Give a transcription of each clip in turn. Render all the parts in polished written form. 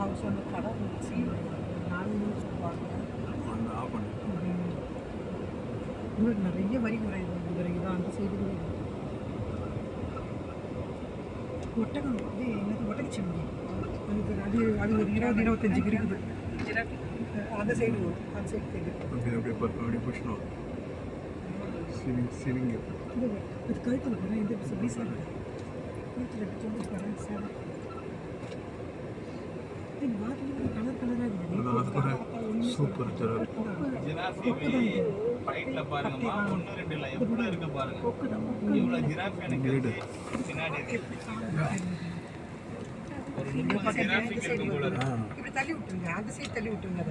அவர் சொன்ன கடை நானும் சொல்லுவாங்க இன்னும் நிறைய வரி குறையுது தான் அந்த சைடு கூட ஒட்டகம் வந்து என்னது ஒட்டகச்சிவந்தி அது அது ஒரு 20-25 இருக்குது அந்த சைடு அந்த சைடு தெரியும் அது கழுத்தில் போகிறேன் இந்த வீசாக கழுத்தில் சொல்லி போகிறேன் சார் கலர் கலராக இருக்குது சூப்பர் ஃபைட்ல பாருங்கம்மா 1 2 இல்ல எப்படி இருக்கு பாருங்க இவ்வளவு ஜிராஃப் எனக்கு பின்னாடி இப்படி தள்ளி விட்டுருங்க அந்த சைடு தள்ளி விட்டுருங்க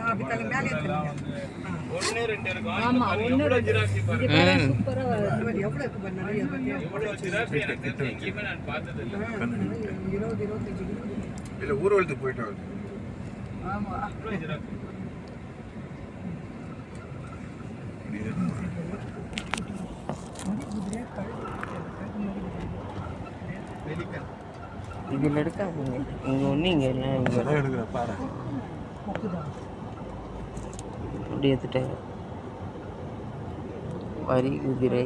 அப்படி தள்ளி மேலே ஒன்று ரெண்டு இருக்கும் ஆமா ஒன்று ஜிராஃபி பாருங்க சூப்பரா எவ்வளவு இருக்கு பாருங்க நிறைய எவ்வளவு ஜிராஃபி எனக்கு எங்கேயுமே நான் பார்த்தது இல்லை 20-25 இல்ல ஊர்வலத்துக்கு போயிட்டு வருது ஆமா எவ்வளவு ஜிராஃபி இதில் எடுக்காதுங்க இங்கே ஒன்று இங்கே இல்லை இங்கே எடுக்கிற பாரு அப்படி எடுத்துட்டேன் வரி குதிரை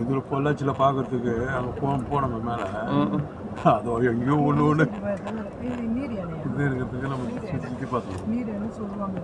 இதில் பொள்ளாச்சியில் பார்க்கறதுக்கு அங்கே போனோம் மேலே அதோ எங்கேயோ ஒன்று இது இருக்கிறதுக்கு நம்ம சுற்றி பார்த்தோம் நீர் என்ன சொல்லுவாங்க